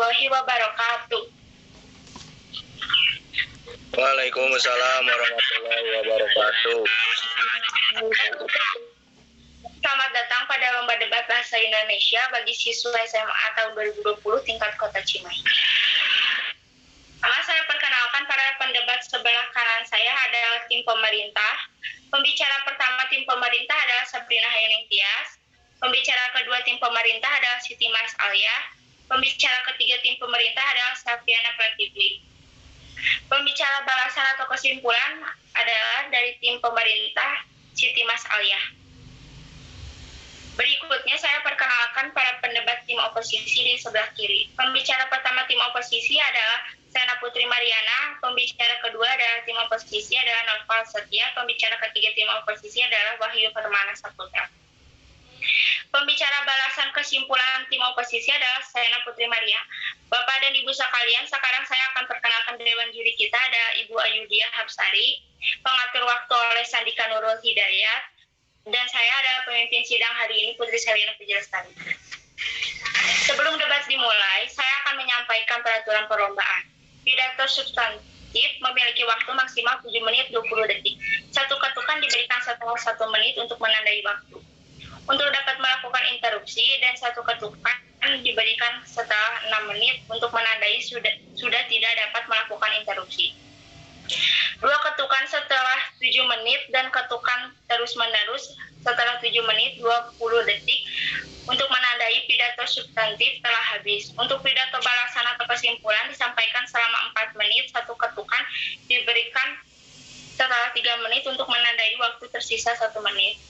warahmatullahi wabarakatuh. Waalaikumsalam warahmatullahi wabarakatuh. Selamat datang pada lomba debat bahasa Indonesia bagi siswa SMA tahun 2020 tingkat Kota Cimahi. Saya perkenalkan para pendebat sebelah kanan saya adalah tim pemerintah. Pembicara pertama tim pemerintah adalah Sabrina Hayuning Tias. Pembicara kedua tim pemerintah adalah Siti Mas Alia. Pembicara ketiga tim pemerintah adalah Safiana Pratiwi. Pembicara balasan atau kesimpulan adalah dari tim pemerintah Siti Mas Alia. Berikutnya saya perkenalkan para pendebat tim oposisi di sebelah kiri. Pembicara pertama tim oposisi adalah Sena Putri Mariana. Pembicara kedua adalah tim oposisi adalah Noval Setia. Pembicara ketiga tim oposisi adalah Wahyu Permana Saputra. Pembicara balasan kesimpulan tim oposisi adalah Sena Putri Maria. Bapak dan Ibu sekalian, sekarang saya akan perkenalkan dewan juri kita. Ada Ibu Ayudia Hapsari, pengatur waktu oleh Sandika Nurul Hidayat, dan saya adalah pemimpin sidang hari ini, Putri Selina Pujalestari. Sebelum debat dimulai, saya akan menyampaikan peraturan perlombaan. Pidato substantif memiliki waktu maksimal 7 menit 20 detik. Satu ketukan diberikan setelah 1 menit untuk menandai waktu. Untuk dapat melakukan interupsi dan satu ketukan diberikan setelah 6 menit untuk menandai sudah tidak dapat melakukan interupsi. 2 ketukan setelah 7 menit dan ketukan terus-menerus setelah 7 menit 20 detik untuk menandai pidato substantif telah habis. Untuk pidato balasan atau kesimpulan disampaikan selama 4 menit, satu ketukan diberikan setelah 3 menit untuk menandai waktu tersisa 1 menit.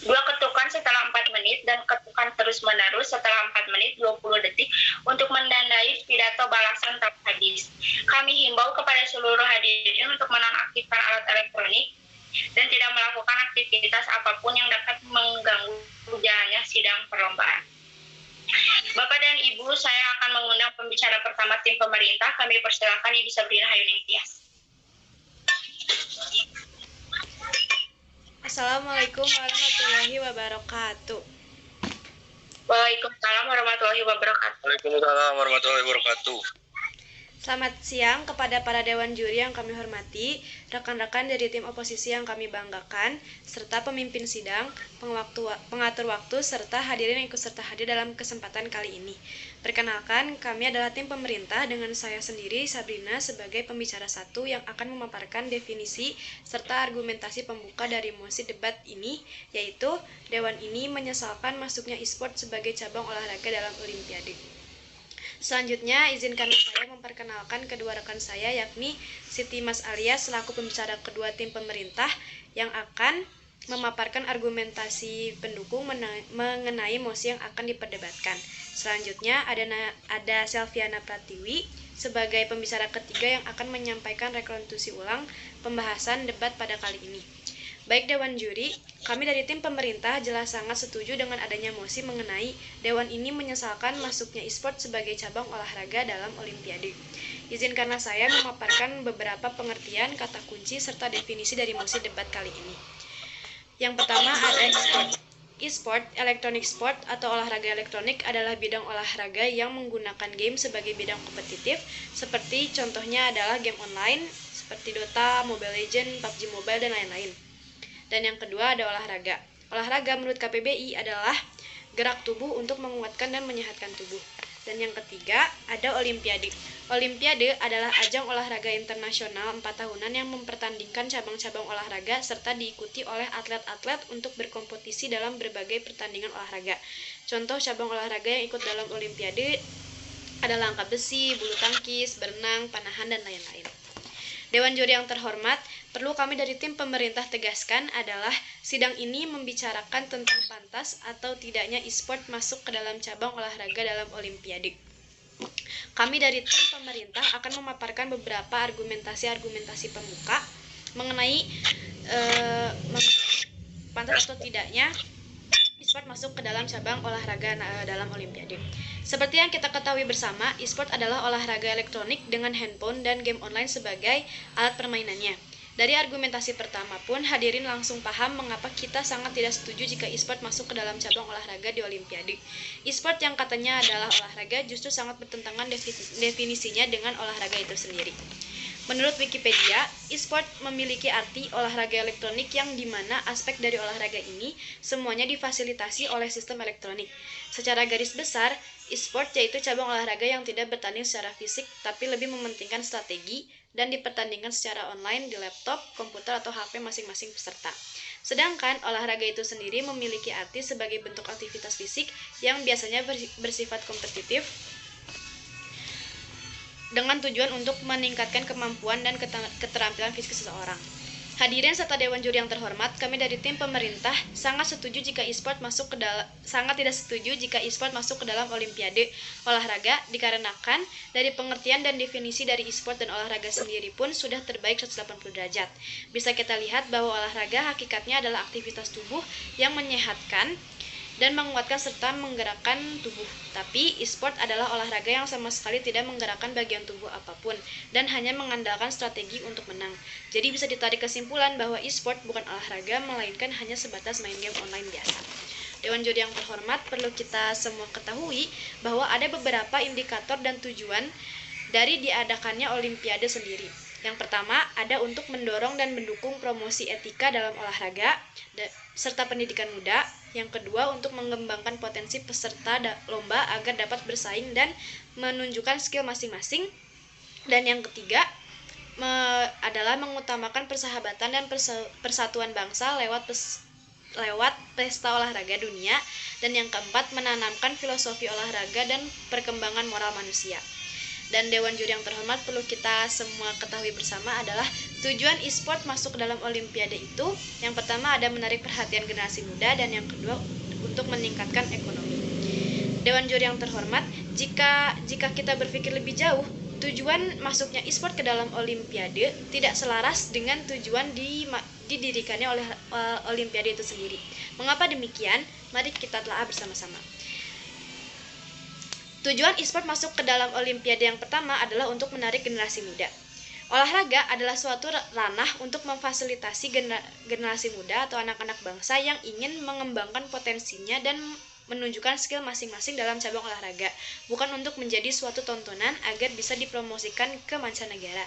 2 ketukan setelah 4 menit dan ketukan terus-menerus setelah 4 menit 20 detik untuk menandai pidato balasan telah habis. Kami himbau kepada seluruh hadirin untuk menonaktifkan alat elektronik dan tidak melakukan aktivitas apapun yang dapat mengganggu jalannya sidang perlombaan. Bapak dan Ibu, saya akan mengundang pembicara pertama tim pemerintah. Kami persilakan Ibu Sabrina Hayuning Tias. Assalamualaikum warahmatullahi wabarakatuh. Waalaikumsalam warahmatullahi wabarakatuh. Waalaikumsalam warahmatullahi wabarakatuh. Selamat siang kepada para dewan juri yang kami hormati, rekan-rekan dari tim oposisi yang kami banggakan, serta pemimpin sidang, pengatur waktu, serta hadirin yang ikut serta hadir dalam kesempatan kali ini. Perkenalkan, kami adalah tim pemerintah dengan saya sendiri, Sabrina, sebagai pembicara satu yang akan memaparkan definisi serta argumentasi pembuka dari mosi debat ini, yaitu dewan ini menyesalkan masuknya e-sport sebagai cabang olahraga dalam Olimpiade. Selanjutnya, izinkan saya memperkenalkan kedua rekan saya, yakni Siti Mas Alia selaku pembicara kedua tim pemerintah yang akan memaparkan argumentasi pendukung mengenai mosi yang akan diperdebatkan. Selanjutnya, ada Safiana Pratiwi sebagai pembicara ketiga yang akan menyampaikan rekonstruksi ulang pembahasan debat pada kali ini. Baik dewan juri, kami dari tim pemerintah jelas sangat setuju dengan adanya mosi mengenai dewan ini menyesalkan masuknya e-sport sebagai cabang olahraga dalam Olimpiade. Izinkanlah saya memaparkan beberapa pengertian, kata kunci, serta definisi dari mosi debat kali ini. Yang pertama ada e-sport. E-sport, electronic sport atau olahraga elektronik adalah bidang olahraga yang menggunakan game sebagai bidang kompetitif, seperti contohnya adalah game online, seperti Dota, Mobile Legends, PUBG Mobile, dan lain-lain. Dan yang kedua ada olahraga. Olahraga menurut KPBI adalah gerak tubuh untuk menguatkan dan menyehatkan tubuh. Dan yang ketiga ada Olimpiade. Olimpiade adalah ajang olahraga internasional 4 tahunan yang mempertandingkan cabang-cabang olahraga serta diikuti oleh atlet-atlet untuk berkompetisi dalam berbagai pertandingan olahraga. Contoh cabang olahraga yang ikut dalam Olimpiade adalah angkat besi, bulu tangkis, berenang, panahan, dan lain-lain. Dewan juri yang terhormat, perlu kami dari tim pemerintah tegaskan adalah sidang ini membicarakan tentang pantas atau tidaknya e-sport masuk ke dalam cabang olahraga dalam Olimpiade. Kami dari tim pemerintah akan memaparkan beberapa argumentasi pembuka mengenai pantas atau tidaknya e-sport masuk ke dalam cabang olahraga dalam Olimpiade. Seperti yang kita ketahui bersama, e-sport adalah olahraga elektronik dengan handphone dan game online sebagai alat permainannya. Dari argumentasi pertama pun, hadirin langsung paham mengapa kita sangat tidak setuju jika e-sport masuk ke dalam cabang olahraga di Olimpiade. E-sport yang katanya adalah olahraga justru sangat bertentangan definisinya dengan olahraga itu sendiri. Menurut Wikipedia, e-sport memiliki arti olahraga elektronik yang dimana aspek dari olahraga ini semuanya difasilitasi oleh sistem elektronik. Secara garis besar, e-sport yaitu cabang olahraga yang tidak bertanding secara fisik tapi lebih mementingkan strategi dan dipertandingkan secara online di laptop, komputer, atau HP masing-masing peserta. Sedangkan olahraga itu sendiri memiliki arti sebagai bentuk aktivitas fisik yang biasanya bersifat kompetitif dengan tujuan untuk meningkatkan kemampuan dan keterampilan fisik seseorang. Hadirin serta Dewan Juri yang terhormat, kami dari tim pemerintah sangat tidak setuju jika e-sport masuk ke dalam Olimpiade olahraga dikarenakan dari pengertian dan definisi dari e-sport dan olahraga sendiri pun sudah terbalik 180 derajat. Bisa kita lihat bahwa olahraga hakikatnya adalah aktivitas tubuh yang menyehatkan dan menguatkan serta menggerakkan tubuh. Tapi e-sport adalah olahraga yang sama sekali tidak menggerakkan bagian tubuh apapun dan hanya mengandalkan strategi untuk menang. Jadi bisa ditarik kesimpulan bahwa e-sport bukan olahraga melainkan hanya sebatas main game online biasa. Dewan Juri yang terhormat, perlu kita semua ketahui bahwa ada beberapa indikator dan tujuan dari diadakannya Olimpiade sendiri. Yang pertama, ada untuk mendorong dan mendukung promosi etika dalam olahraga serta pendidikan muda. Yang kedua, untuk mengembangkan potensi peserta lomba agar dapat bersaing dan menunjukkan skill masing-masing. Dan yang ketiga, adalah mengutamakan persahabatan dan persatuan bangsa lewat pesta olahraga dunia. Dan yang keempat, menanamkan filosofi olahraga dan perkembangan moral manusia. Dan Dewan Juri yang terhormat, perlu kita semua ketahui bersama adalah tujuan e-sport masuk ke dalam Olimpiade itu, yang pertama ada menarik perhatian generasi muda, dan yang kedua untuk meningkatkan ekonomi. Dewan Juri yang terhormat, jika kita berpikir lebih jauh, tujuan masuknya e-sport ke dalam Olimpiade tidak selaras dengan tujuan didirikannya oleh Olimpiade itu sendiri. Mengapa demikian? Mari kita telah bersama-sama. Tujuan e-sport masuk ke dalam Olimpiade yang pertama adalah untuk menarik generasi muda. Olahraga adalah suatu ranah untuk memfasilitasi generasi muda atau anak-anak bangsa yang ingin mengembangkan potensinya dan menunjukkan skill masing-masing dalam cabang olahraga, bukan untuk menjadi suatu tontonan agar bisa dipromosikan ke mancanegara.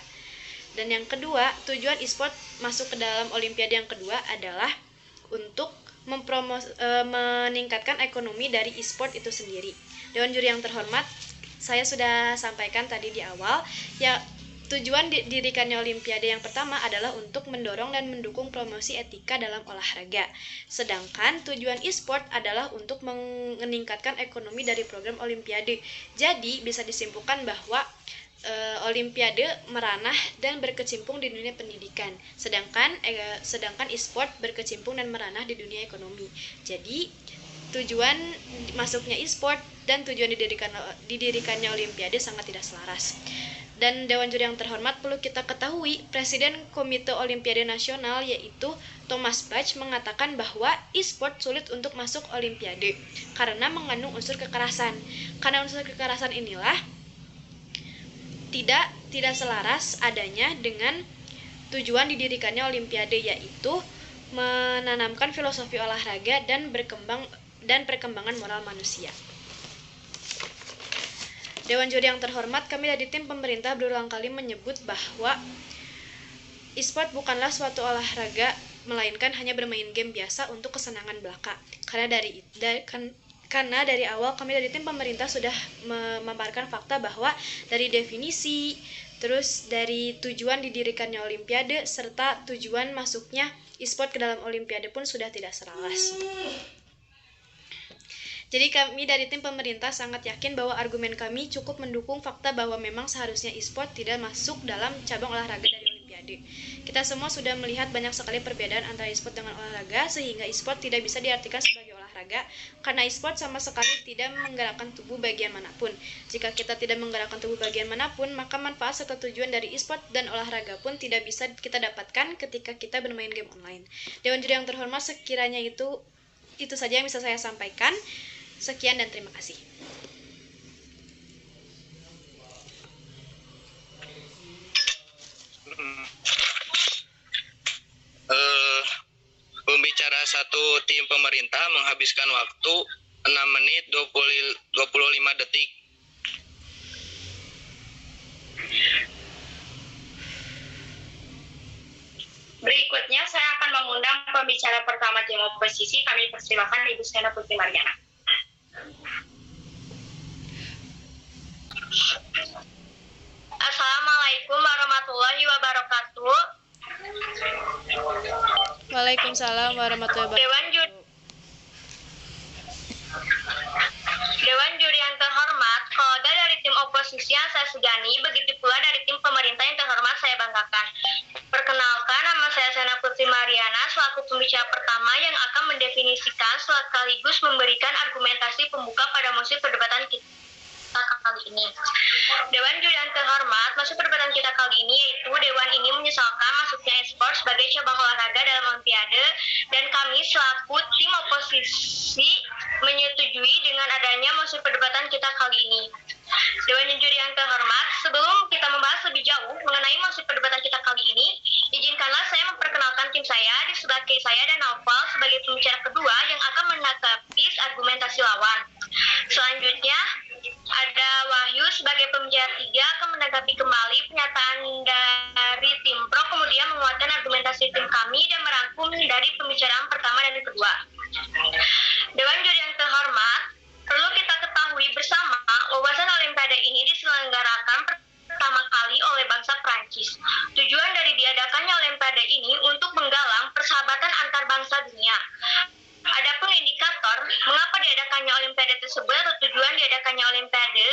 Dan yang kedua, tujuan e-sport masuk ke dalam Olimpiade yang kedua adalah untuk meningkatkan ekonomi dari e-sport itu sendiri. Dewan Juri yang terhormat, saya sudah sampaikan tadi di awal, ya tujuan didirikannya Olimpiade yang pertama adalah untuk mendorong dan mendukung promosi etika dalam olahraga. Sedangkan tujuan e-sport adalah untuk meningkatkan ekonomi dari program Olimpiade. Jadi bisa disimpulkan bahwa Olimpiade meranah dan berkecimpung di dunia pendidikan, sedangkan e-sport berkecimpung dan meranah di dunia ekonomi. Jadi tujuan masuknya e-sport dan tujuan didirikannya Olimpiade sangat tidak selaras. Dan Dewan Juri yang terhormat, perlu kita ketahui, Presiden Komite Olimpiade Nasional yaitu Thomas Bach mengatakan bahwa e-sport sulit untuk masuk Olimpiade karena mengandung unsur kekerasan. Karena unsur kekerasan inilah tidak selaras adanya dengan tujuan didirikannya Olimpiade, yaitu menanamkan filosofi olahraga dan perkembangan moral manusia. Dewan Juri yang terhormat, kami dari tim pemerintah berulang kali menyebut bahwa e-sport bukanlah suatu olahraga, melainkan hanya bermain game biasa untuk kesenangan belaka. Karena dari awal kami dari tim pemerintah sudah memaparkan fakta bahwa dari definisi, terus dari tujuan didirikannya Olimpiade, serta tujuan masuknya e-sport ke dalam Olimpiade pun sudah tidak selaras. Jadi kami dari tim pemerintah sangat yakin bahwa argumen kami cukup mendukung fakta bahwa memang seharusnya e-sport tidak masuk dalam cabang olahraga dari Olimpiade. Kita semua sudah melihat banyak sekali perbedaan antara e-sport dengan olahraga, sehingga e-sport tidak bisa diartikan sebagai olahraga, karena e-sport sama sekali tidak menggerakkan tubuh bagian manapun. Jika kita tidak menggerakkan tubuh bagian manapun, maka manfaat serta tujuan dari e-sport dan olahraga pun tidak bisa kita dapatkan ketika kita bermain game online. Dewan Juri yang terhormat, sekiranya itu saja yang bisa saya sampaikan. Sekian dan terima kasih. satu tim pemerintah menghabiskan waktu 6 menit 25 detik. Berikutnya saya akan mengundang pembicara pertama tim oposisi. Kami persilakan Ibu Sena Putri Mariana. Assalamualaikum warahmatullahi wabarakatuh. Waalaikumsalam warahmatullahi wabarakatuh. Dewan Juri yang terhormat, kolega dari tim oposisi yang saya segani, begitu pula dari tim pemerintah yang terhormat saya banggakan. Perkenalkan, nama saya Sena Putri Mariana, selaku pembicara pertama yang akan mendefinisikan sekaligus memberikan argumentasi pembuka pada mosi perdebatan kita kali ini. Dewan Juri yang terhormat, maksud perdebatan kita kali ini yaitu Dewan ini menyesalkan masuknya e-sport sebagai cabang olahraga dalam Olimpiade, dan kami selaku tim oposisi menyetujui dengan adanya mosi perdebatan kita kali ini. Dewan Juri yang terhormat, sebelum kita membahas lebih jauh mengenai mosi perdebatan kita kali ini, izinkanlah saya memperkenalkan tim saya. Di sebelah kiri saya ada Naufal sebagai pembicara kedua yang akan menanggapi argumentasi lawan. Selanjutnya ada Wahyu sebagai pembicara tiga akan menanggapi kembali pernyataan dari tim pro, kemudian menguatkan argumentasi tim kami dan merangkum dari pembicaraan pertama dan kedua. Dewan Juri yang terhormat, perlu kita ketahui bersama wawasan Olimpiade ini diselenggarakan pertama kali oleh bangsa Prancis. Tujuan dari diadakannya Olimpiade ini untuk menggalang persahabatan antar bangsa dunia. Adapun indikator mengapa diadakannya Olimpiade tersebut atau tujuan diadakannya Olimpiade,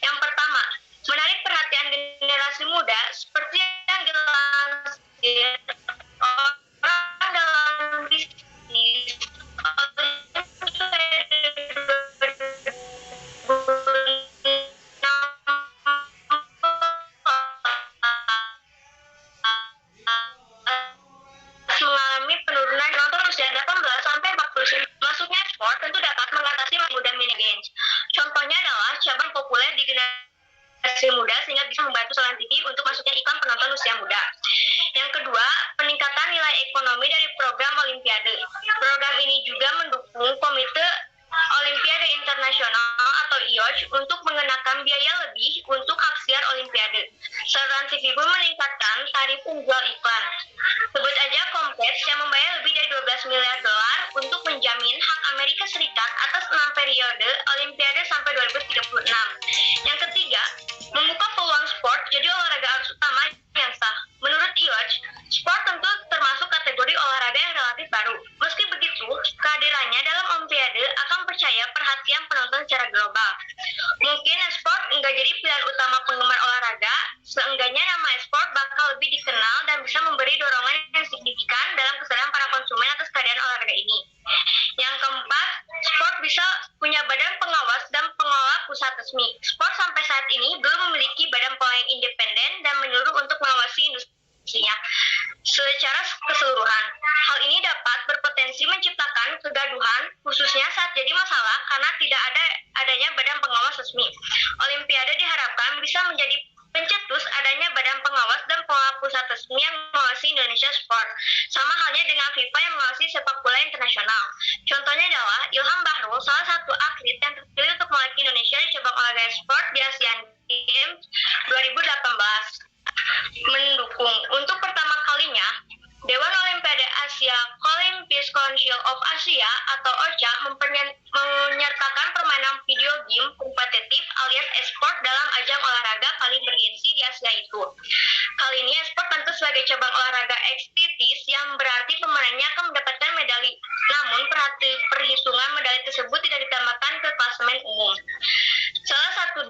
yang pertama, menarik perhatian generasi muda seperti yang dilansir orang dalam bisnis mengalami penurunan nonton usia 18 sampai 49. Masuknya sport tentu dapat mengatasi muda mini games. Contohnya adalah cabang populer di generasi muda sehingga bisa membantu Selan TV untuk masuknya iklan penonton usia muda. Yang kedua, peningkatan nilai ekonomi dari program Olimpiade. Program ini juga mendukung Komite Olimpiade Internasional atau IOC untuk mengenakan biaya lebih untuk hak siar Olimpiade. Selan TV pun meningkatkan tarif penjual iklan. Sebut aja Kompleks yang membayar lebih dari 12 miliar dolar untuk menjamin hak Amerika Serikat atas 6 periode Olimpiade sampai 2036. Yang ketiga, membuka peluang sport jadi olahraga arus utama yang sah. Menurut IOC, sport tentu termasuk kategori olahraga yang relatif baru. Meski begitu, kehadirannya dalam Olimpiade akan percaya perhatian penonton secara global. Mungkin sport enggak jadi pilihan utama penggemar olahraga, seenggaknya nama sport bakal lebih dikenal dan bisa memberi dorongan yang signifikan dalam kesadaran para konsumen atas kehadiran olahraga ini. Yang keempat, sport bisa punya badan pengawas dan pengelola pusat resmi. Sport sampai saat ini belum memiliki badan pengelola yang independen dan menyeluruh untuk mengawasi industrinya secara keseluruhan. Hal ini dapat berpotensi menciptakan kegaduhan, khususnya saat jadi masalah karena tidak adanya badan pengawas resmi. Olimpiade diharapkan bisa menjadi pencetus adanya badan pengawas dan pengelola pusat resmi yang mengawasi Indonesia Sport. Sama halnya dengan FIFA yang mengawasi sepak bola internasional. Contohnya adalah Ilham Bahrul, salah satu atlet yang terpilih untuk mewakili Indonesia di cabang olahraga sport di Asian Games 2018. Mendukung. Untuk pertama kalinya, Dewan Olimpiade Asia Olympic Council of Asia atau OCA menyertakan permainan video game kompetitif alias e-sport dalam ajang olahraga paling bergengsi di Asia itu. Kali ini e-sport tentu sebagai cabang olahraga ekstitis yang berarti pemenangnya akan mendapatkan medali. Namun perhitungan medali tersebut tidak ditambahkan ke klasemen umum. Salah satu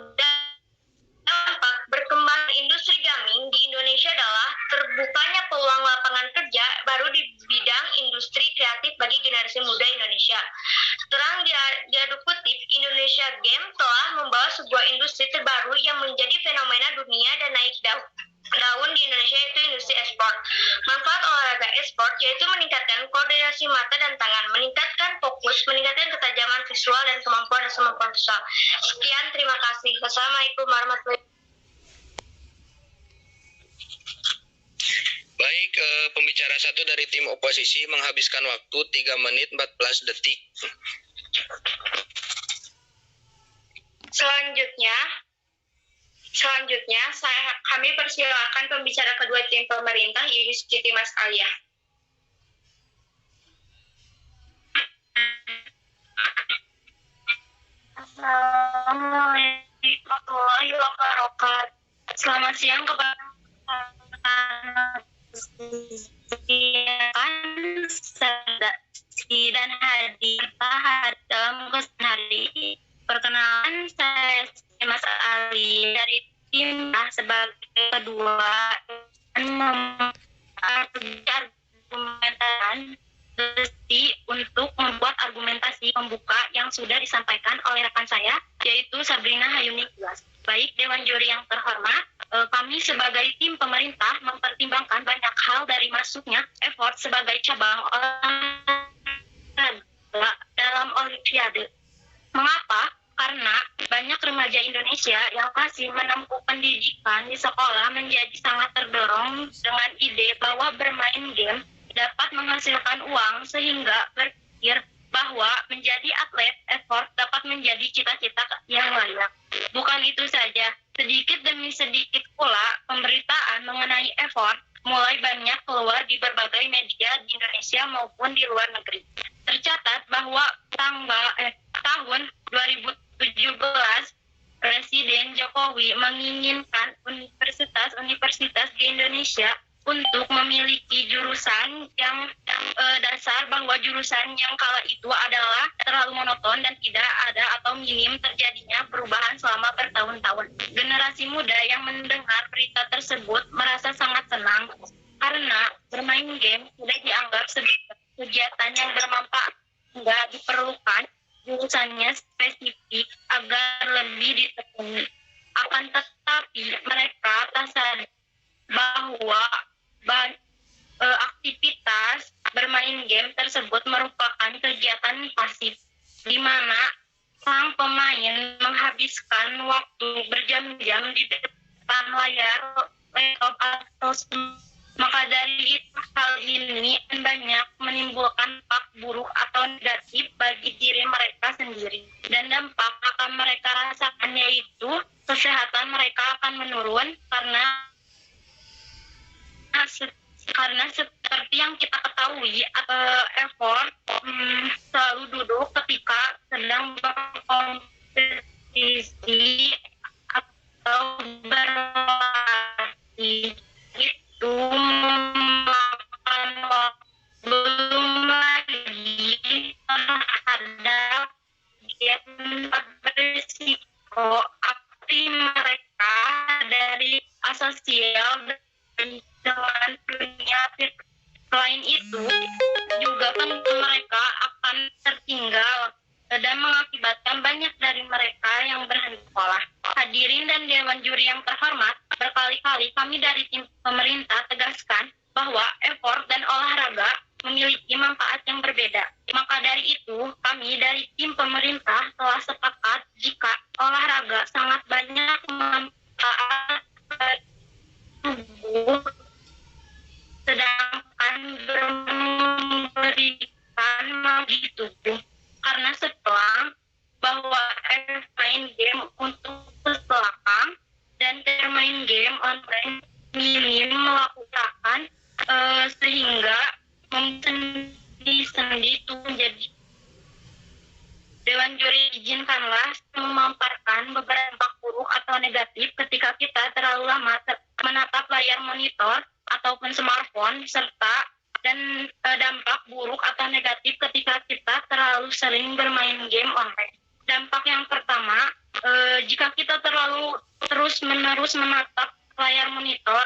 dampak berkembang industri gaming di Indonesia adalah terbukanya peluang lapangan kerja baru di bidang industri kreatif bagi generasi muda Indonesia. Terang diadu kutip, Indonesia Game telah membawa sebuah industri terbaru yang menjadi fenomena dunia dan naik daun di Indonesia, yaitu industri e-sport. Manfaat olahraga e-sport yaitu meningkatkan koordinasi mata dan tangan, meningkatkan fokus, meningkatkan ketajaman visual dan kemampuan visual. Sekian, terima kasih. Wassalamualaikum warahmatullahi wabarakatuh. Baik, pembicara satu dari tim oposisi menghabiskan waktu 3 menit 14 detik. Selanjutnya, kami persilakan pembicara kedua tim pemerintah, Ibu Siti Mas Alia. Assalamualaikum warahmatullahi wabarakatuh. Selamat siang kepada dan hadir dalam kesempatan hari ini. Perkenalan, saya Mas Ali dari tim sebagai kedua argumentasi untuk membuat argumentasi pembuka yang sudah disampaikan oleh rekan saya, yaitu Sabrina Hayuni. Baik Dewan Juri yang terhormat, kami sebagai tim pemerintah mempertimbangkan banyak hal dari masuknya effort sebagai cabang olahraga dalam Olimpiade. Mengapa? Karena banyak remaja Indonesia yang masih menempuh pendidikan di sekolah menjadi sangat terdorong dengan ide bahwa bermain game dapat menghasilkan uang, sehingga berpikir bahwa menjadi atlet effort dapat menjadi cita-cita yang layak. Bukan itu saja, sedikit demi sedikit pula pemberitaan mengenai effort mulai banyak keluar di berbagai media di Indonesia maupun di luar negeri. Tercatat bahwa tahun 2017 Presiden Jokowi menginginkan universitas-universitas di Indonesia untuk memiliki jurusan yang dasar, bahwa jurusan yang kala itu adalah terlalu monoton dan tidak ada atau minim terjadinya perubahan selama bertahun-tahun. Generasi muda yang mendengar berita tersebut merasa sangat senang karena bermain game sudah dianggap sebagai kegiatan yang bermanfaat, hingga diperlukan jurusannya spesifik agar lebih ditekuni. Akan tetapi mereka tak sadar bahwa aktivitas bermain game tersebut merupakan kegiatan pasif, di mana sang pemain menghabiskan waktu berjam-jam di depan layar laptop atau maka dari itu hal ini banyak menimbulkan dampak buruk atau negatif bagi diri mereka sendiri, dan dampak akan mereka rasakan yaitu kesehatan mereka akan menurun karena seperti yang kita ketahui, effort selalu duduk ketika sedang berkompetisi atau berlatih, itu memakan waktu, belum lagi terhadap berisiko aktif mereka dari asosial dengan dunia. Selain itu, juga tentu mereka akan tertinggal dan mengakibatkan banyak dari mereka yang berhenti sekolah. Hadirin dan Dewan Juri yang terhormat, berkali-kali kami dari tim pemerintah tegaskan bahwa effort dan olahraga memiliki manfaat yang berbeda. Maka dari itu, kami dari tim pemerintah telah sepakat jika olahraga sangat banyak manfaat tubuh, sedangkan memberikan bagi tubuh. Karena setelah bahwa main game untuk belakang dan bermain game online minim melakukan sehingga sendi-sendi itu menjadi. Dewan Juri izinkanlah memaparkan beberapa dampak buruk atau negatif ketika kita terlalu lama menatap layar monitor ataupun smartphone, serta dan dampak buruk atau negatif ketika kita terlalu sering bermain game online. Dampak yang pertama, jika kita terlalu terus-menerus menatap layar monitor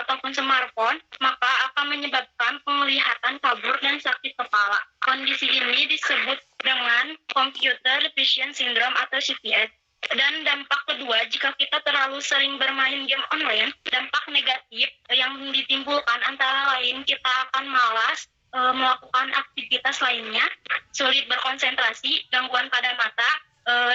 ataupun smartphone, maka akan menyebabkan penglihatan kabur dan sakit kepala. Kondisi ini disebut dengan Computer Vision Syndrome atau CVS. Dan dampak kedua, jika kita terlalu sering bermain game online, dampak negatif yang ditimbulkan antara lain kita akan malas melakukan aktivitas lainnya, sulit berkonsentrasi, gangguan pada mata,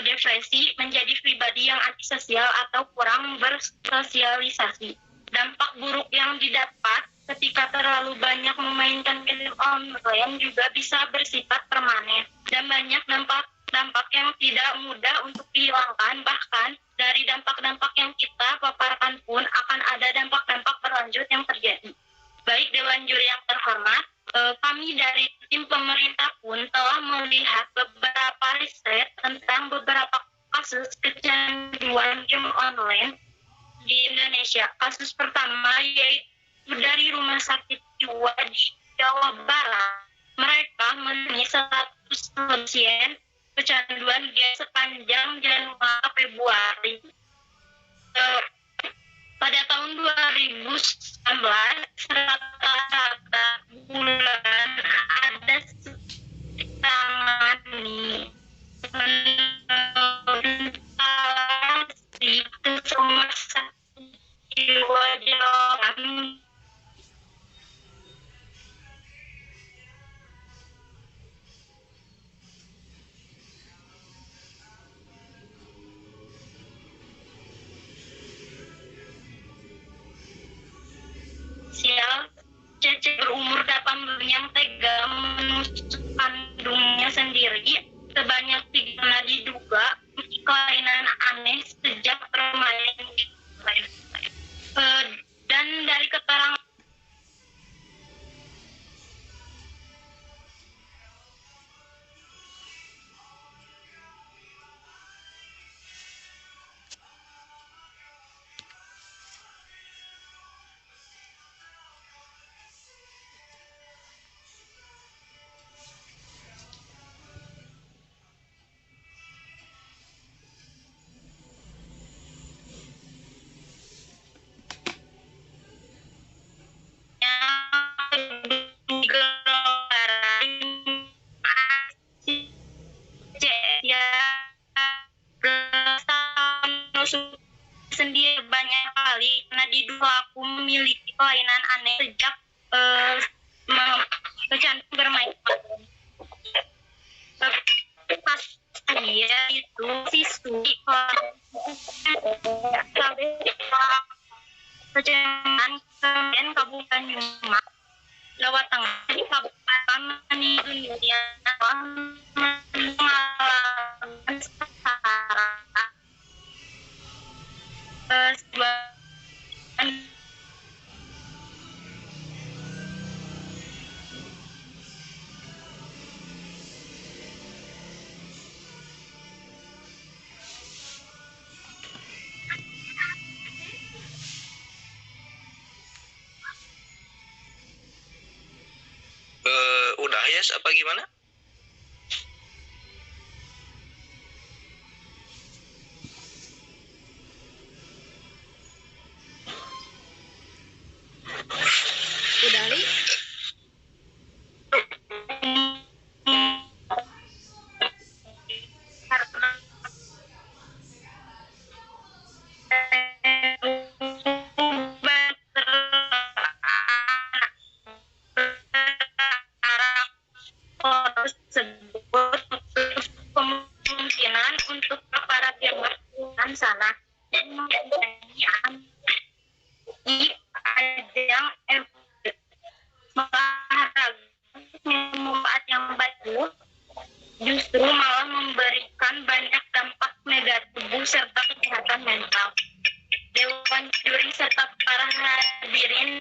depresi, menjadi pribadi yang antisosial atau kurang bersosialisasi. Dampak buruk yang didapat ketika terlalu banyak memainkan game online juga bisa bersifat permanen dan banyak dampak yang tidak mudah untuk dihilangkan. Bahkan dari dampak-dampak yang kita paparkan pun akan ada dampak-dampak berlanjut yang terjadi. Baik Dewan Juri yang terhormat, kami dari tim pemerintah pun telah melihat beberapa riset tentang beberapa kasus kecanduan game online di Indonesia. Kasus pertama yaitu dari Rumah Sakit Jiwa di Jawa Barat. Mereka menemui 100 pasien kecanduan game sepanjang Januari Februari. Pada tahun 2019, rata-rata bulan ada setangani instalasi rumah sakit jiwa Jawa. Cece berumur 18 yang tega menusuk kandungnya sendiri. Sebanyak 3 diduga kelainan aneh sejak permainan. Dan dari keterangan sendiri banyak kali karena diduga aku memiliki kelainan aneh sejak kecanduan bermain. Pas dia itu siswi kecamatan Kabupaten Demak, Jawa Tengah. Di Kabupaten Indonesia mengalami udah ya, apa gimana? Udah, Li? tersebut kemungkinan untuk para pihak sana dan mempunyai ajang manfaat yang baik justru malah memberikan banyak dampak negatif serta kesehatan mental. Dewan juri serta para hadirin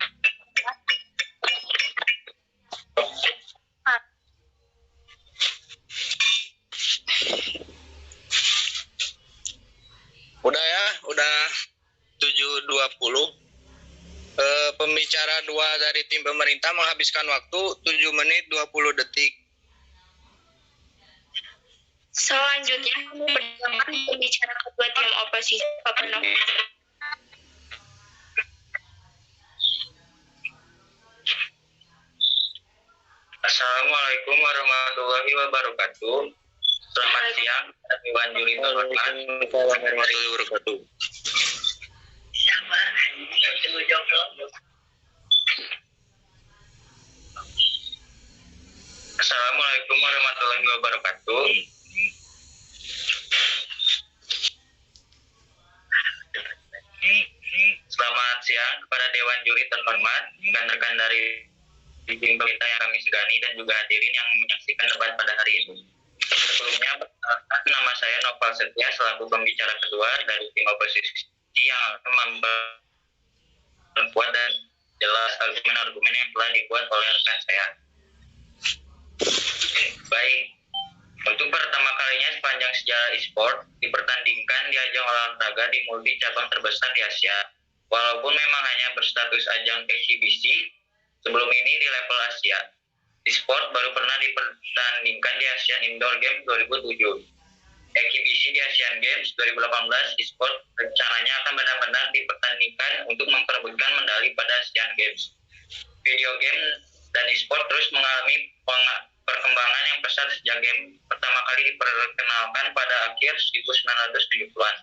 Udah ya, udah 7.20. Pembicara 2 dari tim pemerintah menghabiskan waktu 7 menit 20 detik. Selanjutnya kami persilakan pembicara kedua tim oposisi, Bapak Novel. Assalamualaikum warahmatullahi wabarakatuh. Selamat siang, Dewan Juri terhormat. Warahmatullahi wabarakatuh. Assalamualaikum warahmatullahi wabarakatuh. Selamat siang. siang kepada Dewan Juri terhormat, rekan-rekan dari tim pemerintah yang kami segani dan juga hadirin yang menyaksikan debat pada hari ini. Sebelumnya, perkenalkan, nama saya Noval Setia selaku pembicara kedua dari tim oposisi yang akan memperkuat dan jelas argumen-argumen yang telah dibuat oleh rekan saya. Baik, untuk pertama kalinya sepanjang sejarah e-sport dipertandingkan di ajang olahraga di multi cabang terbesar di Asia. Walaupun memang hanya berstatus ajang eksibisi, sebelum ini di level Asia. E-sport baru pernah dipertandingkan di Asian Indoor Games 2007. Eksibisi di Asian Games 2018, e-sport rencananya akan benar-benar dipertandingkan untuk memperebutkan medali pada Asian Games. Video game dan e-sport terus mengalami perkembangan yang pesat sejak game pertama kali diperkenalkan pada akhir 1970-an.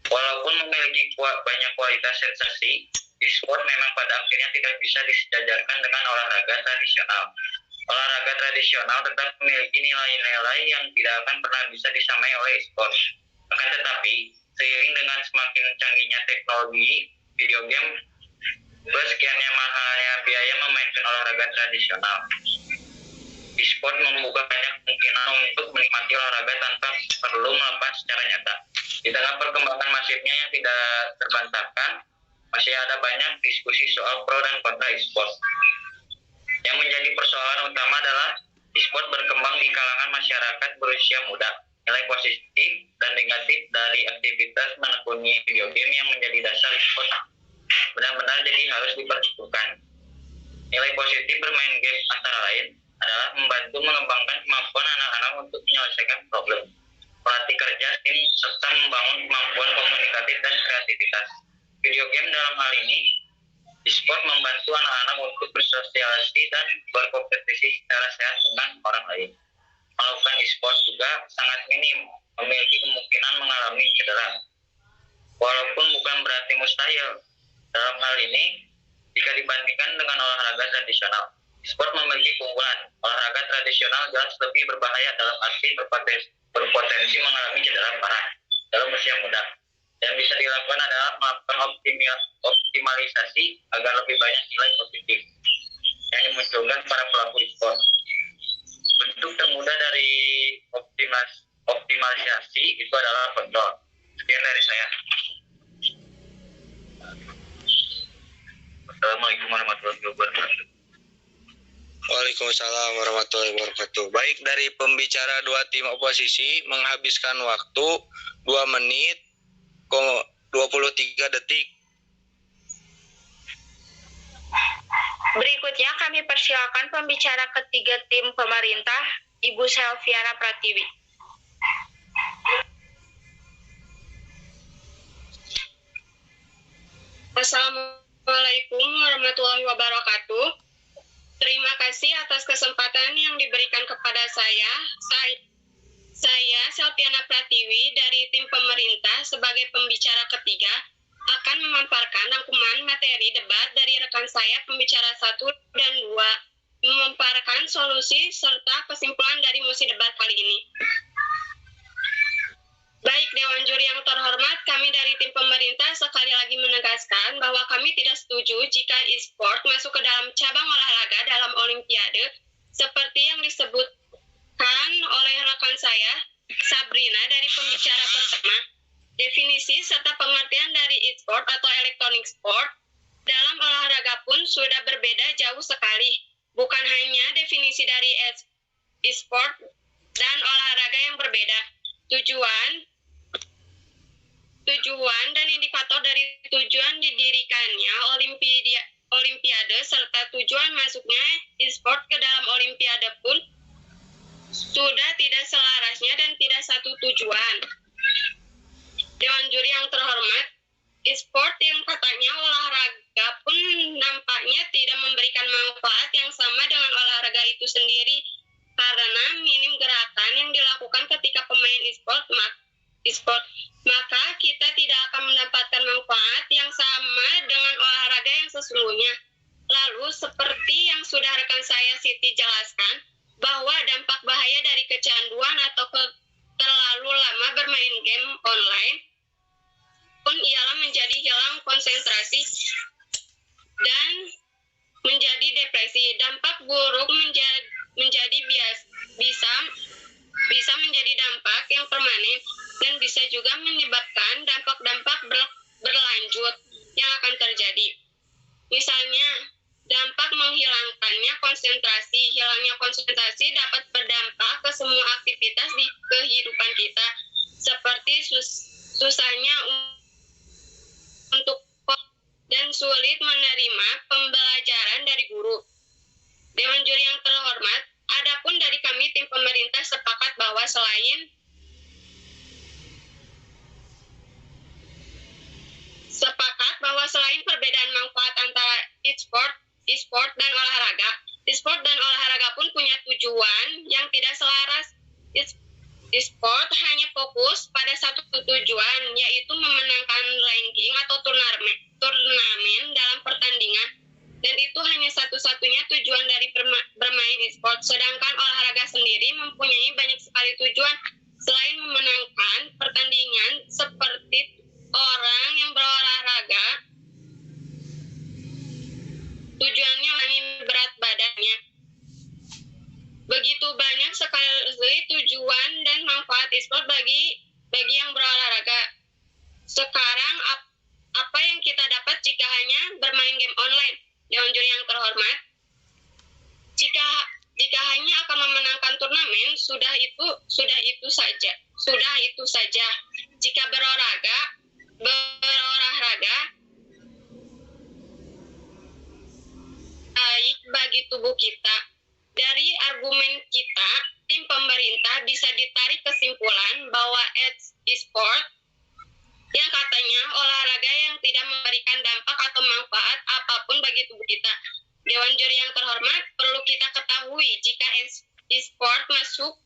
Walaupun memiliki banyak kualitas sensasi, e-sport memang pada akhirnya tidak bisa disejajarkan dengan olahraga tradisional. Olahraga tradisional tetap memiliki nilai-nilai yang tidak akan pernah bisa disamai oleh e-sport. Akan tetapi, seiring dengan semakin canggihnya teknologi, video game plus sekiannya mahalnya biaya memainkan olahraga tradisional. E-sport membuka banyak kemungkinan untuk menikmati olahraga tanpa perlu melakukan secara nyata. Di tengah perkembangan masifnya yang tidak terbantahkan, masih ada banyak diskusi soal pro dan kontra e-sport. Yang menjadi persoalan utama adalah e-sport berkembang di kalangan masyarakat berusia muda. Nilai positif dan negatif dari aktivitas menekuni video game yang menjadi dasar e-sport benar-benar jadi harus diperhitungkan. Nilai positif bermain game antara lain adalah membantu mengembangkan kemampuan anak-anak untuk menyelesaikan problem, melatih kerja tim, serta membangun kemampuan komunikatif dan kreativitas. Video game dalam hal ini, e-sport membantu anak-anak untuk bersosialisasi dan berkompetisi secara sehat dengan orang lain. Melakukan e-sport juga sangat minim, memiliki kemungkinan mengalami cedera. Walaupun bukan berarti mustahil, dalam hal ini, jika dibandingkan dengan olahraga tradisional, e-sport memiliki keunggulan. Olahraga tradisional jelas lebih berbahaya dalam arti berpotensi mengalami cedera parah dalam usia muda. Yang bisa dilakukan adalah melakukan optimalisasi agar lebih banyak nilai positif yang dimunculkan para pelaku e-sport. Bentuk termudah dari optimalisasi itu adalah kontrol. Sekian dari saya. Assalamualaikum warahmatullahi wabarakatuh. Waalaikumsalam warahmatullahi wabarakatuh. Baik, dari pembicara dua tim oposisi menghabiskan waktu 2 menit 23 detik. Berikutnya kami persilakan pembicara ketiga tim pemerintah, Ibu Selviana Pratiwi. Assalamualaikum warahmatullahi wabarakatuh. Terima kasih atas kesempatan yang diberikan kepada saya. Saya Selviana Pratiwi dari tim pemerintah sebagai pembicara ketiga akan memaparkan rangkuman materi debat dari rekan saya pembicara 1 dan 2, memaparkan solusi serta kesimpulan dari mosi debat kali ini. Baik Dewan Juri yang terhormat, kami dari tim pemerintah sekali lagi menegaskan bahwa kami tidak setuju jika e-sport masuk ke dalam cabang olahraga dalam Olimpiade seperti yang disebutkan oleh rekan saya, Sabrina dari pembicara pertama. Definisi serta pengertian dari e-sport atau electronic sport dalam olahraga pun sudah berbeda jauh sekali. Bukan hanya definisi dari e-sport dan olahraga yang berbeda. Tujuan dan indikator dari tujuan didirikannya Olimpiade serta tujuan masuknya e-sport ke dalam Olimpiade pun sudah tidak selarasnya dan tidak satu tujuan. Dewan Juri yang terhormat, e-sport yang katanya olahraga pun nampaknya tidak memberikan manfaat yang sama dengan olahraga itu sendiri karena minim gerakan yang dilakukan ketika pemain e-sport, maka kita tidak akan mendapatkan manfaat yang sama dengan olahraga yang sesungguhnya. Lalu seperti yang sudah rekan saya Siti jelaskan, bahwa dampak bahaya dari kecanduan atau terlalu lama bermain game online pun ialah menjadi hilang konsentrasi Dampak buruk menjadi bisa menjadi dampak yang permanen dan bisa juga menyebabkan dampak-dampak berlanjut yang akan terjadi. Misalnya, dampak menghilangkannya konsentrasi. Hilangnya konsentrasi dapat berdampak ke semua aktivitas di kehidupan kita, seperti susahnya untuk dan sulit menerima pembelajaran dari guru. Dewan juri yang terhormat, adapun dari kami tim pemerintah sepakat bahwa selain perbedaan manfaat antara e-sport dan olahraga, e-sport dan olahraga pun punya tujuan yang tidak selaras. E-sport hanya fokus pada satu tujuan, yaitu memenangkan ranking atau turnamen dalam pertandingan, dan itu hanya satu-satunya tujuan dari bermain e-sport. Sedangkan olahraga sendiri mempunyai banyak sekali tujuan selain memenangkan pertandingan, seperti orang yang berolahraga tujuannya ingin berat badannya. Begitu banyak sekali tujuan dan manfaat e-sport bagi yang berolahraga. Sekarang apa yang kita dapat jika hanya bermain game online? Dewan juri yang terhormat, jika hanya akan memenangkan turnamen, sudah itu saja. Jika berolahraga baik bagi tubuh kita. Dari argumen kita, tim pemerintah bisa ditarik kesimpulan bahwa e-sport yang katanya olahraga yang tidak memberikan dampak atau manfaat apapun bagi tubuh kita. Dewan juri yang terhormat, perlu kita ketahui jika e-sport masuk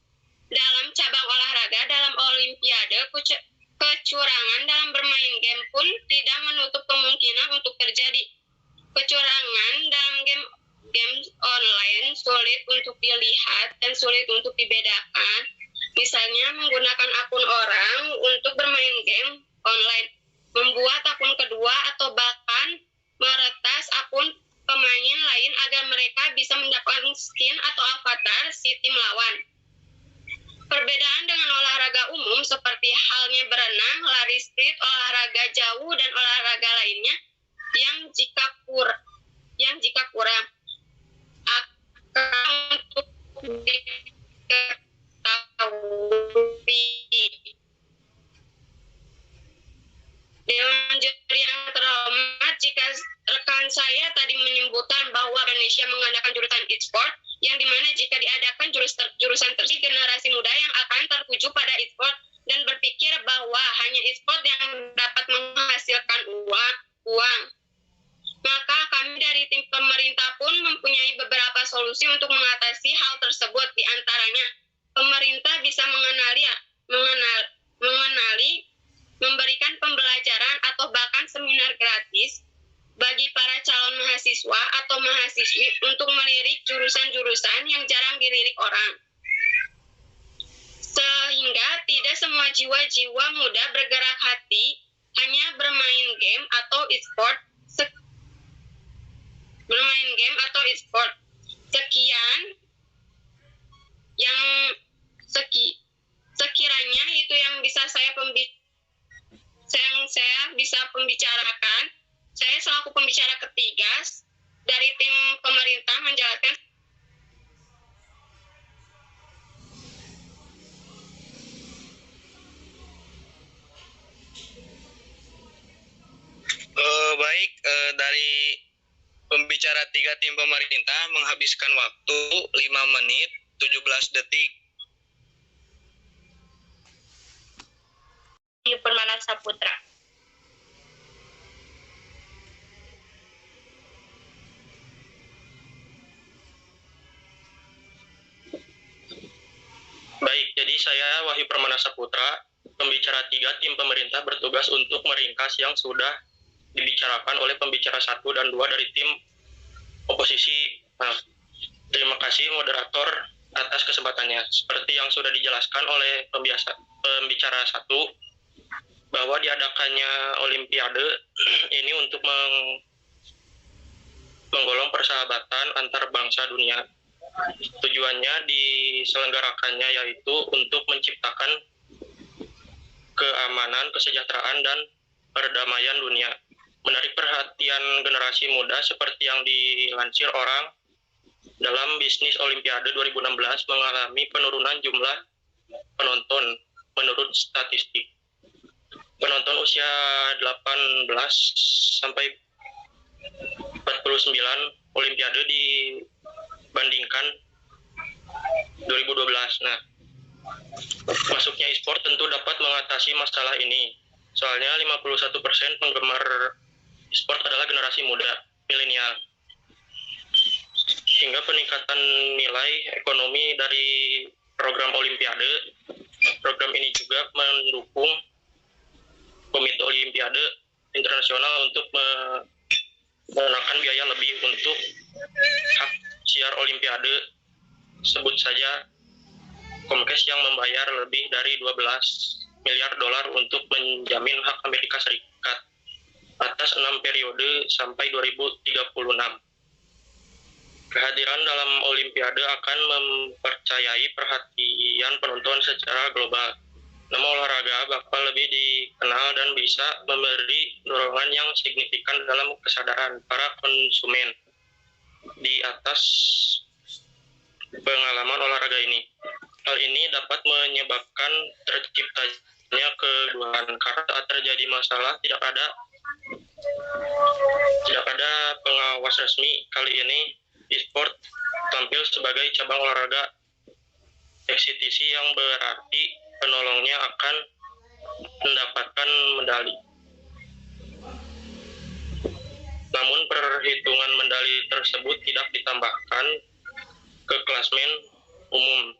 dalam cabang olahraga dalam olimpiade, kecurangan dalam bermain game pun tidak menutup kemungkinan untuk terjadi. Kecurangan dalam game online sulit untuk dilihat dan sulit untuk dibedakan. Misalnya menggunakan akun orang untuk bermain game online, membuat akun kedua, atau bahkan meretas akun pemain lain agar mereka bisa mendapatkan skin atau avatar si tim lawan. Perbedaan dengan olahraga umum seperti halnya berenang, lari street, olahraga jauh, dan olahraga lainnya yang jika kurang akan untuk diketahui. Dewan juri yang terhormat, jika rekan saya tadi menyebutkan bahwa Indonesia mengadakan jurusan e-sport, yang dimana jika diadakan jurusan tersebut, generasi muda yang akan tertuju pada e-sport dan berpikir bahwa hanya e-sport yang dapat menghasilkan uang. Maka kami dari tim pemerintah pun mempunyai beberapa solusi untuk mengatasi hal tersebut. Di antaranya, pemerintah bisa mengenali, memberikan pembelajaran atau bahkan seminar gratis bagi para calon mahasiswa atau mahasiswi untuk melirik jurusan-jurusan yang jarang dilirik orang. Sehingga tidak semua jiwa-jiwa muda bergerak hati hanya bermain game atau e-sport. Sekiranya itu yang bisa saya bisa pembicarakan. Saya selaku pembicara ketiga dari tim pemerintah menjelaskan. Baik, dari pembicara 3 tim pemerintah menghabiskan waktu 5 menit 17 detik. Permana Saputra. Baik, jadi saya Wahyu Permana Saputra, pembicara 3 tim pemerintah bertugas untuk meringkas yang sudah dibicarakan oleh pembicara 1 dan 2 dari tim oposisi. Terima kasih moderator atas kesempatannya. Seperti yang sudah dijelaskan oleh pembicara 1, bahwa diadakannya Olimpiade ini untuk menggolong persahabatan antar bangsa dunia. Tujuannya diselenggarakannya yaitu untuk menciptakan keamanan, kesejahteraan, dan perdamaian dunia. Menarik perhatian generasi muda seperti yang dilansir orang dalam bisnis Olimpiade 2016 mengalami penurunan jumlah penonton menurut statistik. Penonton usia 18 sampai 49 Olimpiade dibandingkan 2012. Nah, masuknya e-sport tentu dapat mengatasi masalah ini. Soalnya 51% penggemar e-sport adalah generasi muda, milenial. Hingga peningkatan nilai ekonomi dari program Olimpiade. Program ini juga mendukung Komite Olimpiade Internasional untuk mengenakan biaya lebih untuk hak siar Olimpiade. Sebut saja Comcast yang membayar lebih dari 12 miliar dolar untuk menjamin hak Amerika Serikat atas 6 periode sampai 2036. Kehadiran dalam Olimpiade akan mempercayai perhatian penonton secara global. Nama olahraga bakal lebih dikenal dan bisa memberi dorongan yang signifikan dalam kesadaran para konsumen di atas pengalaman olahraga ini. Hal ini dapat menyebabkan terciptanya keduaan karena saat terjadi masalah tidak ada pengawas resmi. Kali ini e-sport tampil sebagai cabang olahraga eksitisi yang berarti penolongnya akan mendapatkan medali. Namun perhitungan medali tersebut tidak ditambahkan ke klasmen umum.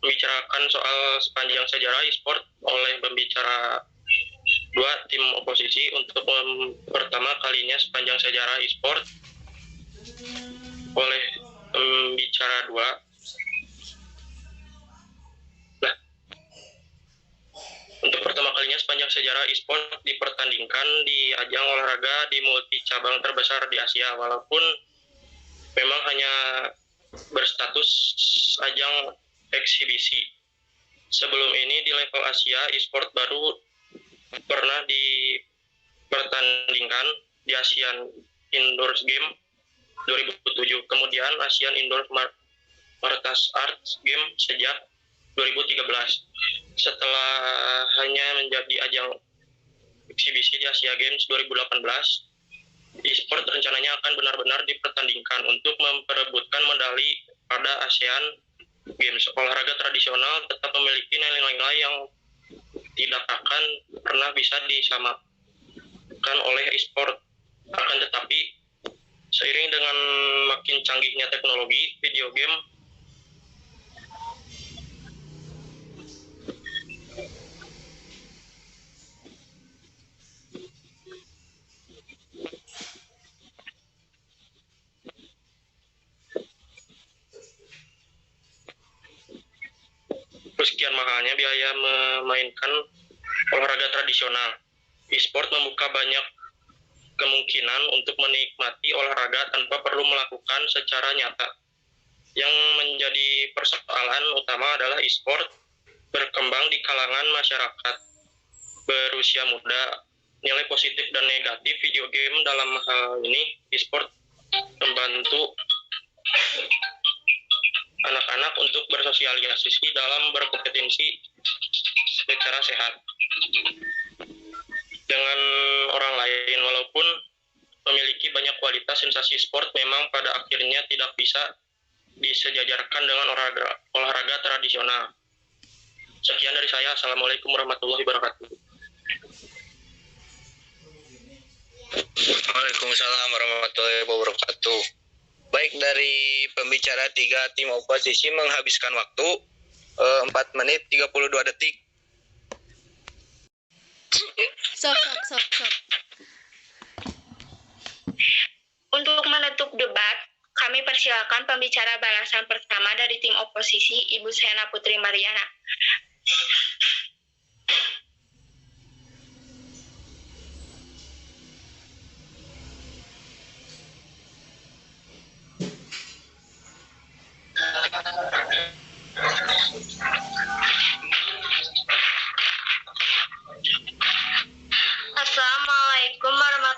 Membicarakan soal sepanjang sejarah e-sport oleh pembicara dua tim oposisi untuk pertama kalinya sepanjang sejarah e-sport oleh pembicara dua. Nah, untuk pertama kalinya sepanjang sejarah e-sport dipertandingkan di ajang olahraga di multi cabang terbesar di Asia, walaupun memang hanya berstatus ajang eksibisi. Sebelum ini di level Asia, e-sport baru pernah dipertandingkan di Asian Indoor Game 2007, kemudian Asian Indoor Martial Arts Game sejak 2013. Setelah hanya menjadi ajang eksibisi di Asia Games 2018, e-sport rencananya akan benar-benar dipertandingkan untuk memperebutkan medali pada ASEAN Games. Olahraga tradisional tetap memiliki nilai-nilai yang tidak akan pernah bisa disamakan oleh e-sport. Akan tetapi, seiring dengan makin canggihnya teknologi, video game sekian mahalnya biaya memainkan olahraga tradisional. E-sport membuka banyak kemungkinan untuk menikmati olahraga tanpa perlu melakukan secara nyata. Yang menjadi persoalan utama adalah e-sport berkembang di kalangan masyarakat berusia muda. Nilai positif dan negatif video game dalam hal ini, e-sport membantu anak-anak untuk bersosialisasi dalam berkompetisi secara sehat dengan orang lain. Walaupun memiliki banyak kualitas, sensasi sport memang pada akhirnya tidak bisa disejajarkan dengan olahraga tradisional. Sekian dari saya. Assalamualaikum warahmatullahi wabarakatuh. Waalaikumsalam warahmatullahi wabarakatuh. Baik, dari pembicara 3 tim oposisi menghabiskan waktu 4 menit 32 detik. Sok. Untuk menutup debat, kami persilakan pembicara balasan pertama dari tim oposisi, Ibu Sena Putri Mariana.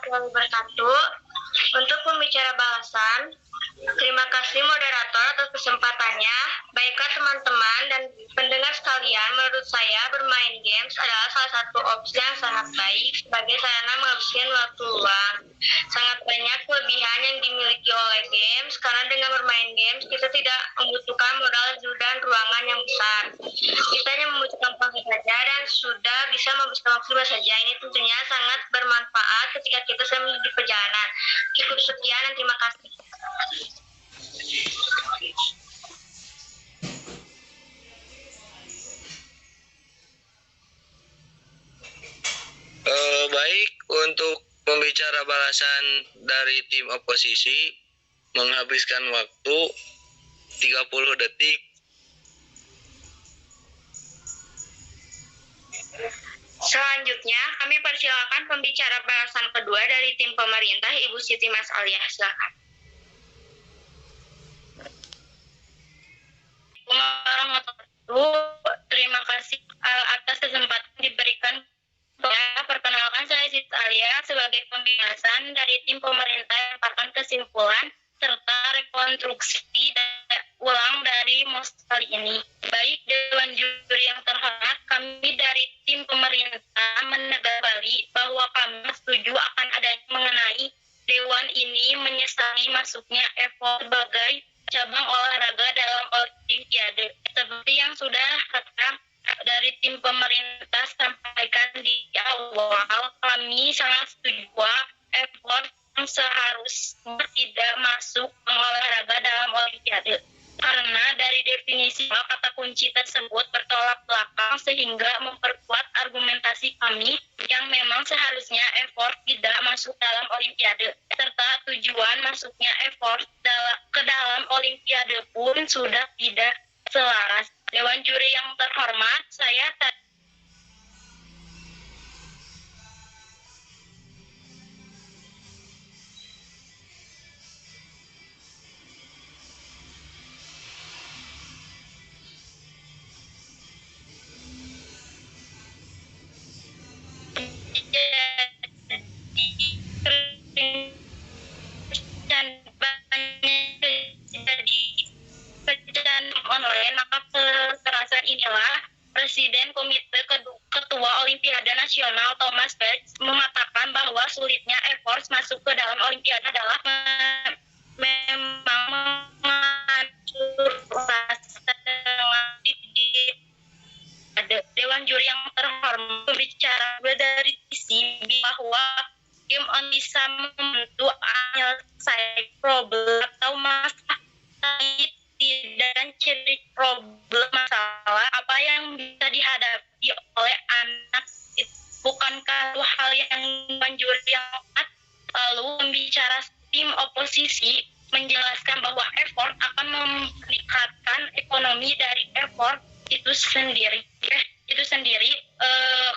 warahmatullahi wabarakatuh. Untuk pembicara balasan, terima kasih moderator atas kesempatannya. Baiklah teman-teman dan pendengar sekalian, menurut saya bermain games adalah salah satu opsi yang sangat baik sebagai sarana menghabiskan waktu luang. Sangat banyak kelebihan yang dimiliki oleh games karena dengan bermain games kita tidak membutuhkan modal dan ruangan yang besar. Kita hanya membutuhkan ponsel saja dan sudah bisa menghabiskan waktu bebas saja. Ini tentunya sangat bermanfaat ketika kita sedang di perjalanan. Cukup sekian dan terima kasih. Baik, untuk pembicara balasan dari tim oposisi menghabiskan waktu 30 detik. Selanjutnya, kami persilakan pembicara balasan kedua dari tim pemerintah, Ibu Siti Mas Alia. Silakan. Terima kasih atas kesempatan diberikan. Perkenalkan, saya Siti Alia sebagai pembahasan dari tim pemerintah yang akan kesimpulan serta rekonstruksi ulang dari MOS kali ini. Baik Dewan Juri yang terhormat, kami dari tim pemerintah menegaskan bahwa kami setuju akan adanya mengenai Dewan ini menyesali masuknya effort sebagai cabang olahraga dalam Olimpiade. Seperti yang sudah kata dari tim pemerintah sampaikan di awal, kami sangat setuju bahwa effort yang seharusnya tidak masuk olahraga dalam Olimpiade. Karena dari definisi kata kunci tersebut bertolak belakang sehingga memperkuat argumentasi kami yang memang seharusnya effort tidak masuk dalam Olimpiade. Serta tujuan masuknya effort ke dalam Olimpiade pun sudah tidak selaras. Dewan Juri yang terhormat, saya online, maka kekerasan inilah Presiden Komite Ketua Olimpiade Nasional Thomas Bach mengatakan bahwa sulitnya effort masuk ke dalam Olimpiade adalah memang mengatur rasa Dewan Juri yang terhormat berbicara dari sisi bahwa game on bisa membantu menyelesaikan problem atau masalah dan ciri problem masalah apa yang bisa dihadapi oleh anak. Bukankah itu hal yang Juri yang lalu membicara tim oposisi menjelaskan bahwa effort akan meningkatkan ekonomi dari effort itu sendiri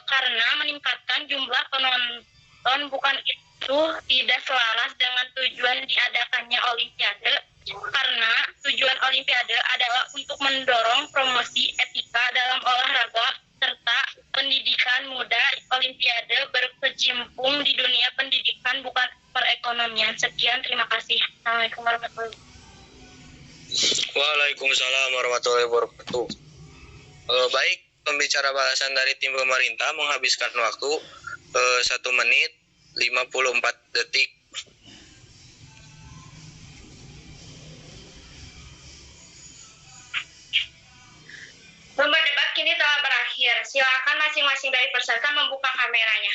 karena meningkatkan jumlah penonton. Bukan itu tidak selaras dengan tujuan diadakannya Olimpiade, karena tujuan Olimpiade adalah untuk mendorong promosi etika dalam olahraga serta pendidikan muda. Olimpiade berkecimpung di dunia pendidikan bukan perekonomian. Sekian, terima kasih. Assalamualaikum warahmatullahi wabarakatuh. Waalaikumsalam warahmatullahi wabarakatuh. Baik, pembicara balasan dari tim pemerintah menghabiskan waktu 1 menit 54 detik. Lomba debat kini telah berakhir. Silakan masing-masing dari peserta membuka kameranya.